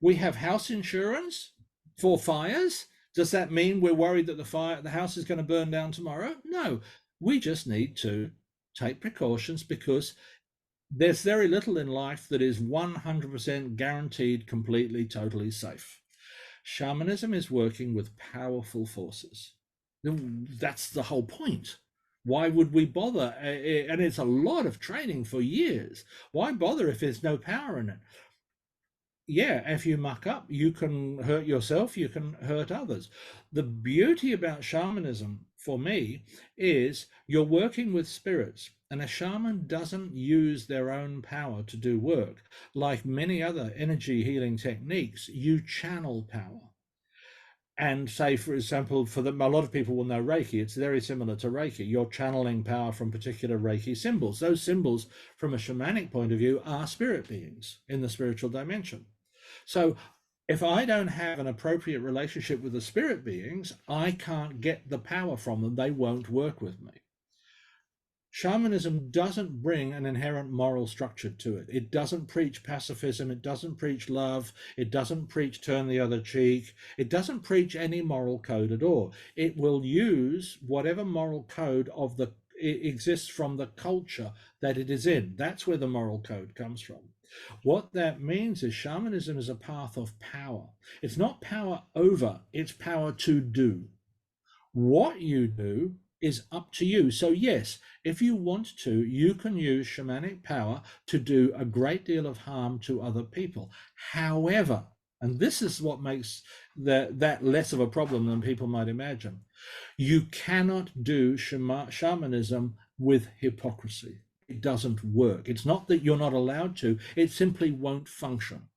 We have house insurance for fires. Does that mean we're worried that the house is going to burn down tomorrow? No. We just need to take precautions because there's very little in life that is 100% guaranteed, completely, totally safe. Shamanism is working with powerful forces. That's the whole point. Why would we bother? And it's a lot of training for years. Why bother if there's no power in it? Yeah, if you muck up, you can hurt yourself, you can hurt others. The beauty about shamanism for me is you're working with spirits, and a shaman doesn't use their own power to do work. Like many other energy healing techniques, you channel power. And say, for example, for them, a lot of people will know Reiki. It's very similar to Reiki. You're channeling power from particular Reiki symbols. Those symbols, from a shamanic point of view, are spirit beings in the spiritual dimension. So if I don't have an appropriate relationship with the spirit beings, I can't get the power from them. They won't work with me. Shamanism doesn't bring an inherent moral structure to it. It doesn't preach pacifism. It doesn't preach love. It doesn't preach turn the other cheek. It doesn't preach any moral code at all. It will use whatever moral code exists from the culture that it is in. That's where the moral code comes from. What that means is shamanism is a path of power. It's not power over, it's power to do. What you do is up to you. So yes, if you want to, you can use shamanic power to do a great deal of harm to other people. However, and this is what makes that less of a problem than people might imagine, you cannot do shamanism with hypocrisy. It doesn't work. It's not that you're not allowed to, it simply won't function.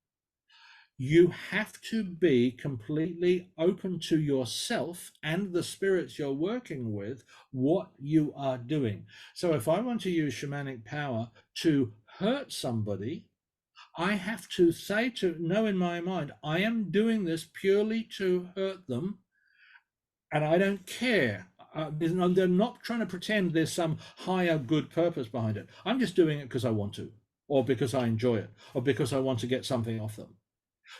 You have to be completely open to yourself and the spirits you're working with, what you are doing. So if I want to use shamanic power to hurt somebody, I have to know in my mind, I am doing this purely to hurt them, and I don't care. They're not trying to pretend there's some higher good purpose behind it. I'm just doing it because I want to, or because I enjoy it, or because I want to get something off them.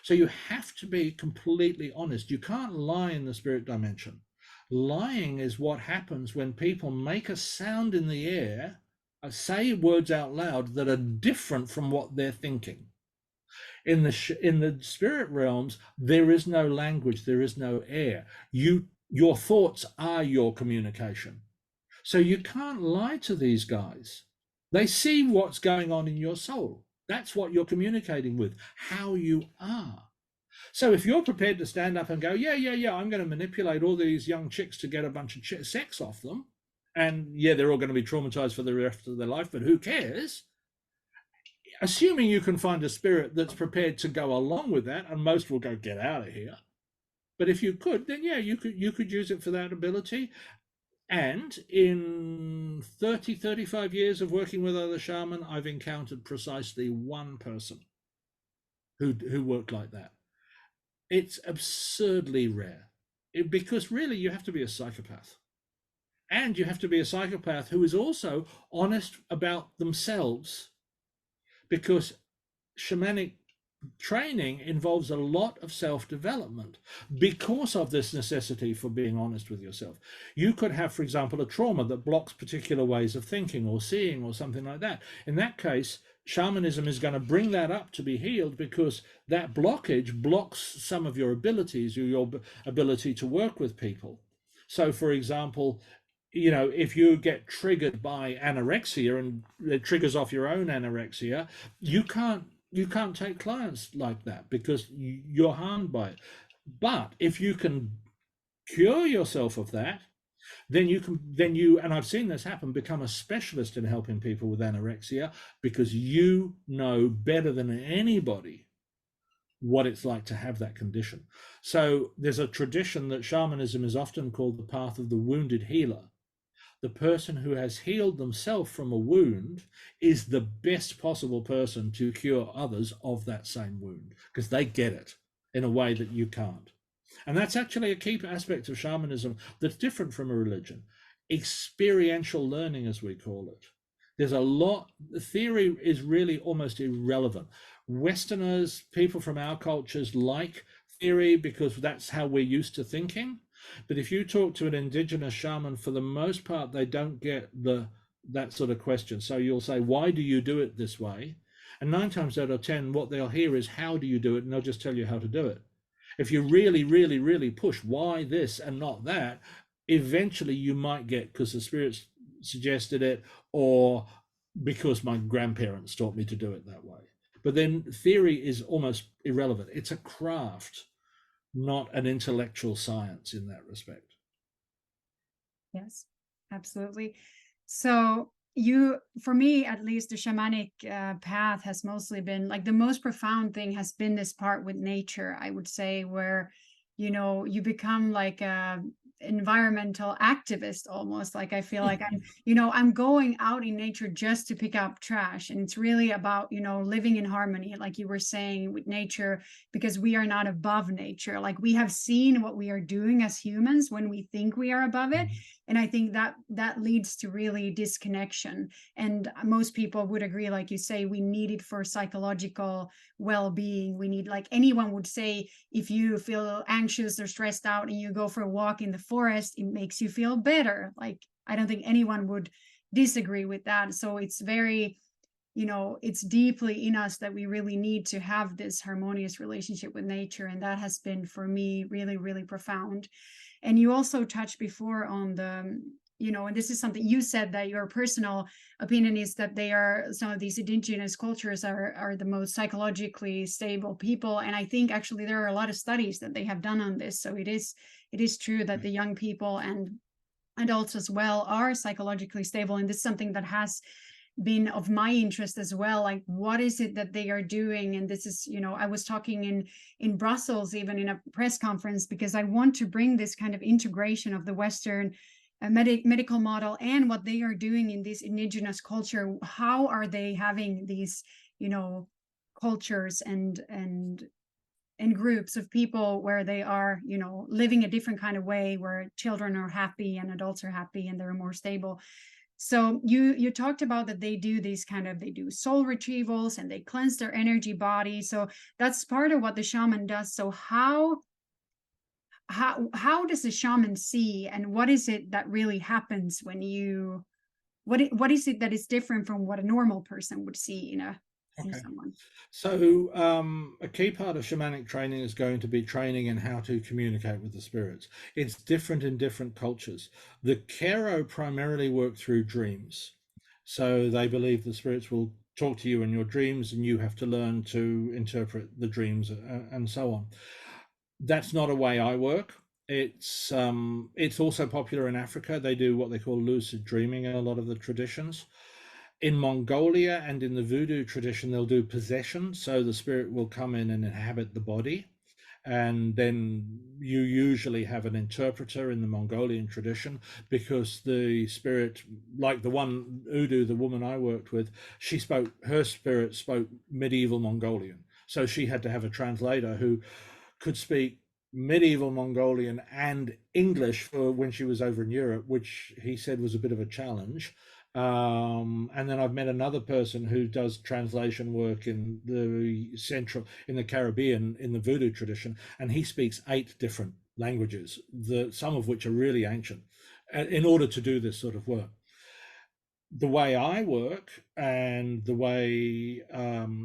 So you have to be completely honest. You can't lie in the spirit dimension. Lying is what happens when people make a sound in the air, say words out loud that are different from what they're thinking. In the spirit realms, there is no language, there is no air. Your thoughts are your communication. So you can't lie to these guys. They see what's going on in your soul. That's what you're communicating with, how you are. So if you're prepared to stand up and go, yeah, I'm going to manipulate all these young chicks to get a bunch of sex off them, and yeah, they're all going to be traumatized for the rest of their life, but who cares? Assuming you can find a spirit that's prepared to go along with that, and most will go, get out of here. But if you could, then yeah, you could use it for that ability. And in 35 years of working with other shaman, I've encountered precisely one person who worked like that. It's absurdly rare, because really you have to be a psychopath. And you have to be a psychopath who is also honest about themselves, because shamanic training involves a lot of self-development because of this necessity for being honest with yourself. You could have, for example, a trauma that blocks particular ways of thinking or seeing or something like that. In that case, shamanism is going to bring that up to be healed, because that blockage blocks some of your abilities, your ability to work with people. So, for example, if you get triggered by anorexia and it triggers off your own anorexia, you can't take clients like that because you're harmed by it. But if you can cure yourself of that, then you and I've seen this happen, become a specialist in helping people with anorexia, because you know better than anybody what it's like to have that condition. So there's a tradition that shamanism is often called the path of the wounded healer. The person who has healed themselves from a wound is the best possible person to cure others of that same wound, because they get it in a way that you can't. And that's actually a key aspect of shamanism that's different from a religion. Experiential learning, as we call it. There's a lot, the theory is really almost irrelevant. Westerners, people from our cultures, like theory because that's how we're used to thinking. But if you talk to an indigenous shaman, for the most part, they don't get that sort of question. So you'll say, why do you do it this way? And 9 times out of 10, what they'll hear is, how do you do it? And they'll just tell you how to do it. If you really, really, really push why this and not that, eventually you might get, because the spirits suggested it, or because my grandparents taught me to do it that way. But then theory is almost irrelevant. It's a craft, not an intellectual science in that respect. Yes, absolutely. So you, for me at least, the shamanic path has mostly been like the most profound thing has been this part with nature, I would say, where you become like a environmental activist almost. Like I feel like I'm going out in nature just to pick up trash, and it's really about living in harmony, like you were saying, with nature, because we are not above nature. Like we have seen what we are doing as humans when we think we are above it, and I think that leads to really disconnection. And most people would agree, like you say, we need it for psychological well-being. We need, like anyone would say, if you feel anxious or stressed out and you go for a walk in the forest, it makes you feel better. Like I don't think anyone would disagree with that. So it's very, it's deeply in us that we really need to have this harmonious relationship with nature, and that has been for me really, really profound. And you also touched before on the, and this is something you said, that your personal opinion is that they are, some of these indigenous cultures are the most psychologically stable people. And I think actually there are a lot of studies that they have done on this. So it is true that the young people and adults as well are psychologically stable. And this is something that has been of my interest as well. Like what is it that they are doing? And this is, I was talking in Brussels, even in a press conference, because I want to bring this kind of integration of the Western medical model and what they are doing in this indigenous culture. How are they having these cultures and groups of people where they are living a different kind of way, where children are happy and adults are happy and they're more stable. So you talked about that they do these they do soul retrievals and they cleanse their energy body. So that's part of what the shaman does. So how does the shaman see, and what is it that really happens when what is it that is different from what a normal person would see in Okay. someone? So, a key part of shamanic training is going to be training in how to communicate with the spirits. It's different in different cultures. The Kero primarily work through dreams. So they believe the spirits will talk to you in your dreams, and you have to learn to interpret the dreams and so on. That's not a way I work. It's also popular in Africa. They do what they call lucid dreaming in a lot of the traditions. In Mongolia and in the voodoo tradition, they'll do possession. So the spirit will come in and inhabit the body. And then you usually have an interpreter in the Mongolian tradition, because the spirit, like the one Udu, the woman I worked with, her spirit spoke medieval Mongolian. So she had to have a translator who could speak medieval Mongolian and English for when she was over in Europe, which he said was a bit of a challenge. And then I've met another person who does translation work in the Caribbean, in the voodoo tradition, and he speaks 8 different languages, some of which are really ancient, in order to do this sort of work. The way I work, and the way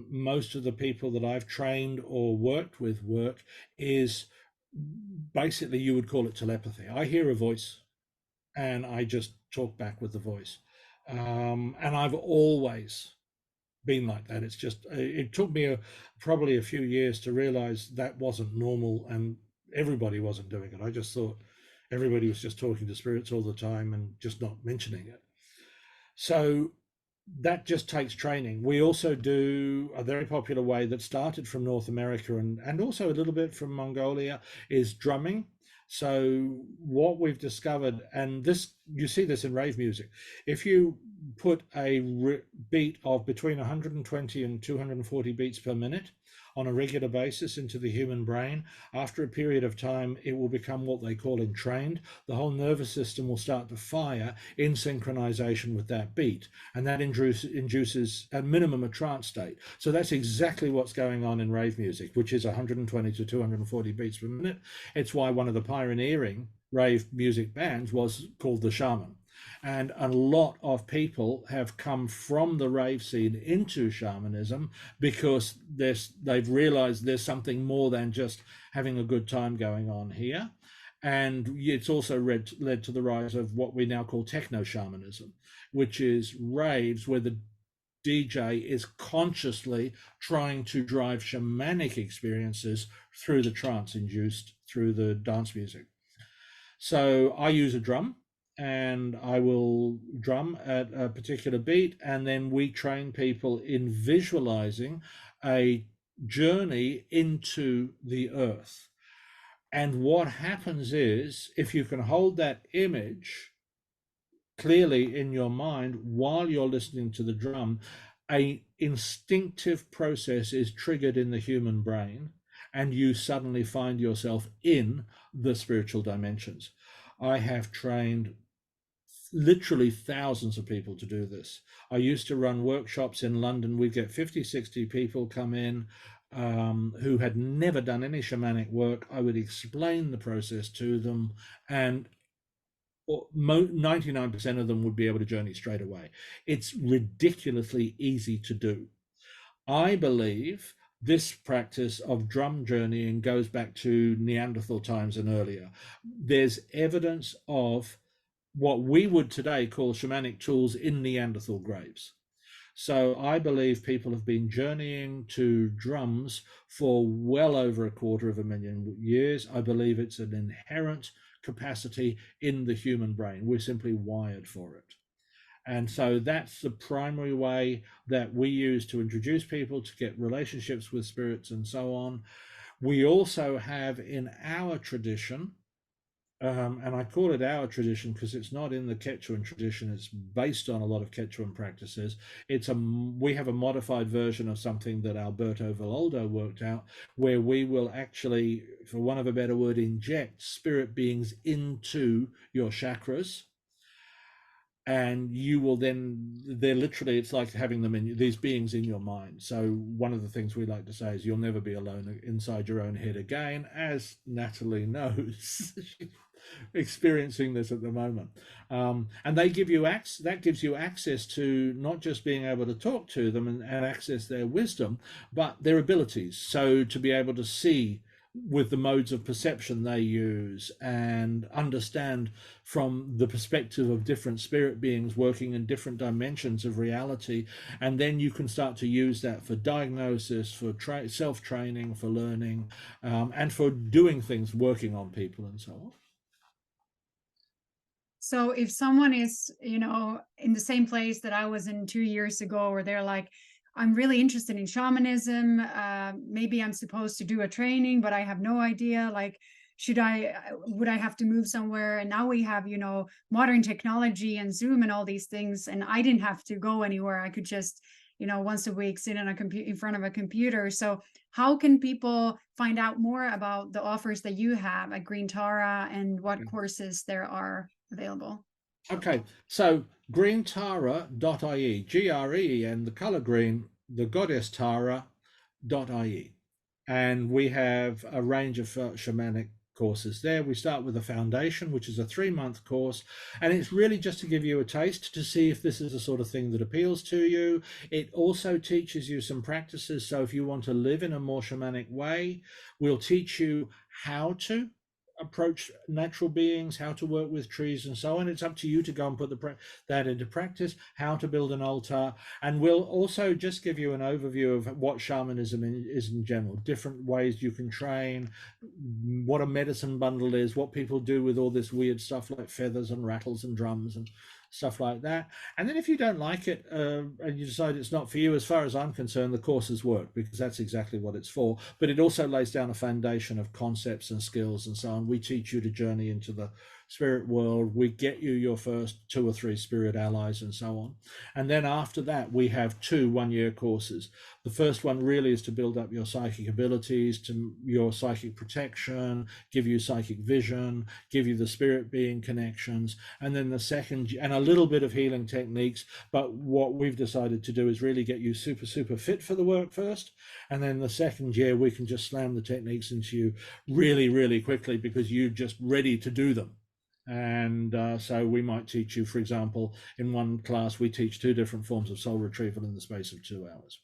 most of the people that I've trained or worked with work, is basically, you would call it telepathy. I hear a voice and I just talk back with the voice. And I've always been like that. It's just, it took me probably a few years to realize that wasn't normal and everybody wasn't doing it. I just thought everybody was just talking to spirits all the time and just not mentioning it. So that just takes training. We also do a very popular way that started from North America and also a little bit from Mongolia, is drumming. So what we've discovered, and this, you see this in rave music, if you put a beat of between 120 and 240 beats per minute on a regular basis into the human brain, after a period of time, it will become what they call entrained. The whole nervous system will start to fire in synchronization with that beat, and that induces at minimum a trance state. So that's exactly what's going on in rave music, which is 120 to 240 beats per minute. It's why one of the pioneering rave music bands was called the Shaman. And a lot of people have come from the rave scene into shamanism because they've realized there's something more than just having a good time going on here. And it's also led to the rise of what we now call techno shamanism, which is raves where the DJ is consciously trying to drive shamanic experiences through the trance induced through the dance music. So I use a drum, and I will drum at a particular beat, and then we train people in visualizing a journey into the earth. And what happens is, if you can hold that image clearly in your mind while you're listening to the drum, a instinctive process is triggered in the human brain, and you suddenly find yourself in the spiritual dimensions. I have trained literally thousands of people to do this. I used to run workshops in London. We'd get 50, 60 people come in who had never done any shamanic work. I would explain the process to them, and 99% of them would be able to journey straight away. It's ridiculously easy to do. I believe this practice of drum journeying goes back to Neanderthal times and earlier. There's evidence of what we would today call shamanic tools in Neanderthal graves. So I believe people have been journeying to drums for well over 250,000 years. I believe it's an inherent capacity in the human brain. We're simply wired for it. And so that's the primary way that we use to introduce people to get relationships with spirits and so on. We also have in our tradition, and I call it our tradition because it's not in the Quechuan tradition. It's based on a lot of Quechuan practices. We have a modified version of something that Alberto Villoldo worked out, where we will actually, for want of a better word, inject spirit beings into your chakras. And you will then, they're literally, it's like having them in these beings in your mind. So one of the things we like to say is you'll never be alone inside your own head again, as Natalie knows. Experiencing this at the moment, and they give you that gives you access to not just being able to talk to them and access their wisdom, but their abilities. So to be able to see with the modes of perception they use and understand from the perspective of different spirit beings working in different dimensions of reality, and then you can start to use that for diagnosis, for self-training, for learning, and for doing things, working on people and so on. So if someone is, in the same place that I was in 2 years ago, where they're like, I'm really interested in shamanism, maybe I'm supposed to do a training, but I have no idea, like, would I have to move somewhere? And now we have, modern technology and Zoom and all these things, and I didn't have to go anywhere. I could just, once a week sit in front of a computer. So how can people find out more about the offers that you have at Green Tara and what courses there are available? Okay, so greentara.ie, GREEN, the color green, the goddess Tara.ie. And we have a range of shamanic courses there. We start with a foundation, which is a 3-month course, and it's really just to give you a taste to see if this is the sort of thing that appeals to you. It also teaches you some practices. So if you want to live in a more shamanic way, we'll teach you how to approach natural beings, how to work with trees and so on. It's up to you to go and put that into practice, how to build an altar. And we'll also just give you an overview of what shamanism is in general, different ways you can train, what a medicine bundle is, what people do with all this weird stuff like feathers and rattles and drums and stuff like that. And then if you don't like it and you decide it's not for you, as far as I'm concerned, the courses work because that's exactly what it's for. But it also lays down a foundation of concepts and skills and so on. We teach you to journey into the spirit world. We get you your first 2 or 3 spirit allies and so on. And then after that, we have 2 one-year courses. The first one really is to build up your psychic abilities, to your psychic protection, give you psychic vision, give you the spirit being connections. And then the second, and a little bit of healing techniques. But what we've decided to do is really get you super, super fit for the work first. And then the second year, we can just slam the techniques into you really, really quickly because you're just ready to do them. And so we might teach you, for example, in one class, we teach 2 different forms of soul retrieval in the space of 2 hours.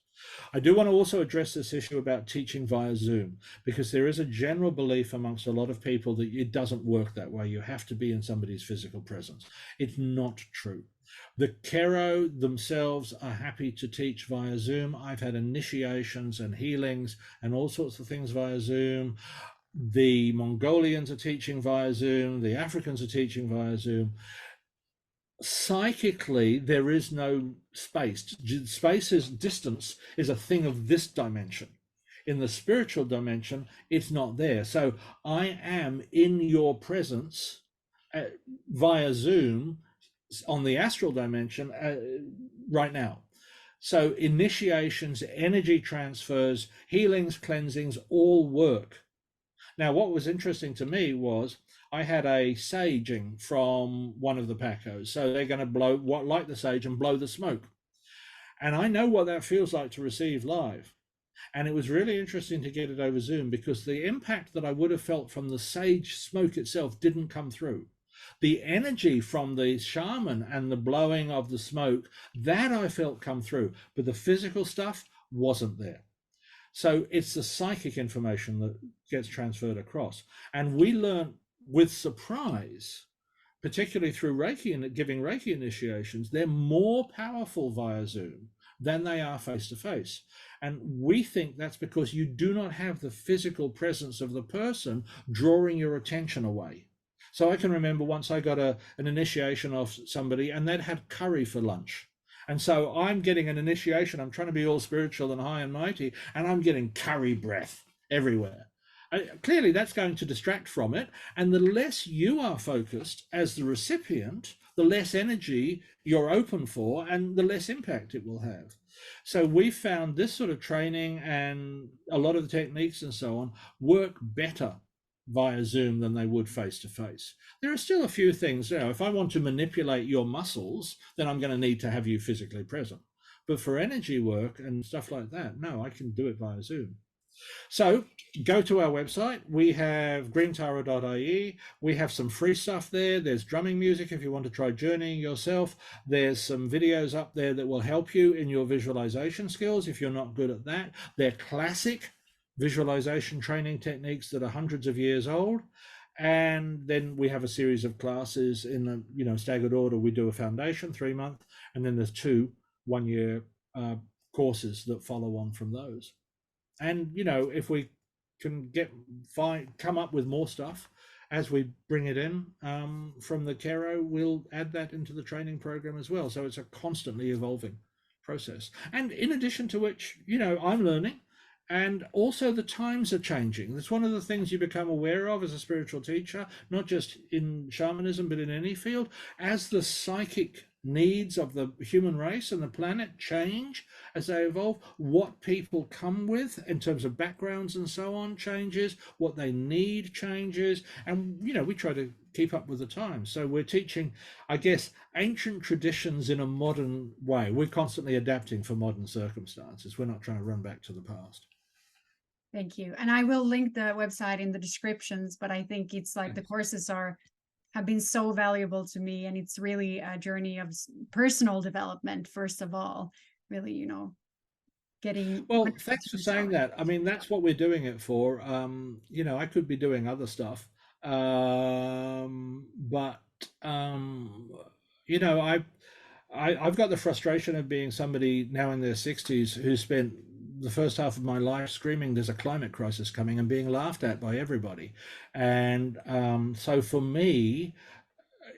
I do want to also address this issue about teaching via Zoom, because there is a general belief amongst a lot of people that it doesn't work that way. You have to be in somebody's physical presence. It's not true. The Kero themselves are happy to teach via Zoom. I've had initiations and healings and all sorts of things via Zoom. The Mongolians are teaching via Zoom. The Africans are teaching via Zoom. psychically, there is no space. Space is distance, is a thing of this dimension. In the spiritual dimension, it's not there. So I am in your presence via Zoom on the astral dimension right now. So initiations, energy transfers, healings, cleansings all work. Now, what was interesting to me was I had a saging from one of the Pacos. So they're going to light the sage and blow the smoke. And I know what that feels like to receive live. And it was really interesting to get it over Zoom because the impact that I would have felt from the sage smoke itself didn't come through. The energy from the shaman and the blowing of the smoke, that I felt come through, but the physical stuff wasn't there. So it's the psychic information that gets transferred across. And we learn with surprise, particularly through Reiki and giving Reiki initiations, they're more powerful via Zoom than they are face to face. And we think that's because you do not have the physical presence of the person drawing your attention away. So I can remember once I got an initiation of somebody and they'd had curry for lunch. And so I'm getting an initiation. I'm trying to be all spiritual and high and mighty, and I'm getting curry breath everywhere. Clearly, that's going to distract from it. And the less you are focused as the recipient, the less energy you're open for and the less impact it will have. So we found this sort of training and a lot of the techniques and so on work better via Zoom than they would face to face. There are still a few things, if I want to manipulate your muscles, then I'm going to need to have you physically present. But for energy work and stuff like that, no, I can do it via Zoom. So go to our website. We have greentara.ie. We have some free stuff there. There's drumming music if you want to try journeying yourself. There's some videos up there that will help you in your visualization skills if you're not good at that. They're classic visualization training techniques that are hundreds of years old. And then we have a series of classes in a staggered order. We do a foundation 3-month, and then there's 2 1-year courses that follow on from those. And if we can come up with more stuff as we bring it in from the Kero, we'll add that into the training program as well. So it's a constantly evolving process. And in addition to which, I'm learning, and also the times are changing. That's one of the things you become aware of as a spiritual teacher, not just in shamanism, but in any field. As the psychic needs of the human race and the planet change as they evolve, what people come with in terms of backgrounds and so on changes, what they need changes, and we try to keep up with the times. So we're teaching, I guess, ancient traditions in a modern way. We're constantly adapting for modern circumstances. We're not trying to run back to the past. Thank you. And I will link the website in the descriptions, but I think it's like the courses have been so valuable to me, and it's really a journey of personal development, first of all, really, getting. Well, thanks for saying that. I mean, that's what we're doing it for. I could be doing other stuff. But I've got the frustration of being somebody now in their 60s who spent the first half of my life screaming there's a climate crisis coming and being laughed at by everybody. And so for me,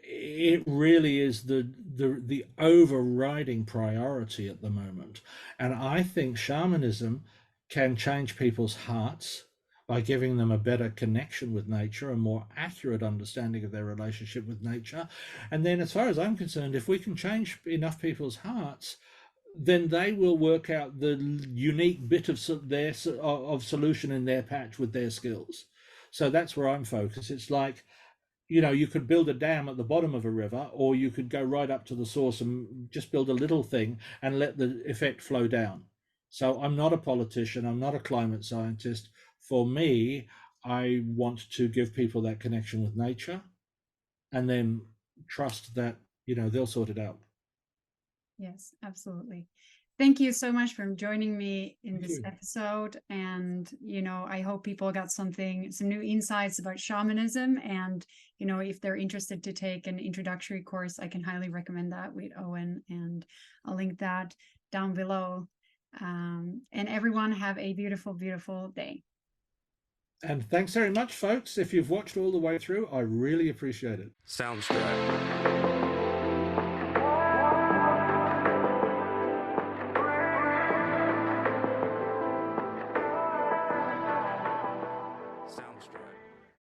it really is the overriding priority at the moment. And I think shamanism can change people's hearts by giving them a better connection with nature, a more accurate understanding of their relationship with nature. And then as far as I'm concerned, if we can change enough people's hearts, then they will work out the unique bit of solution in their patch with their skills. So that's where I'm focused. It's like, you could build a dam at the bottom of a river, or you could go right up to the source and just build a little thing and let the effect flow down. So I'm not a politician. I'm not a climate scientist. For me, I want to give people that connection with nature and then trust that, they'll sort it out. Yes, absolutely. Thank you so much for joining me in this episode. And, I hope people got some new insights about shamanism. And, if they're interested to take an introductory course, I can highly recommend that with Owen, and I'll link that down below. And everyone have a beautiful, beautiful day. And thanks very much, folks. If you've watched all the way through, I really appreciate it. Sounds good.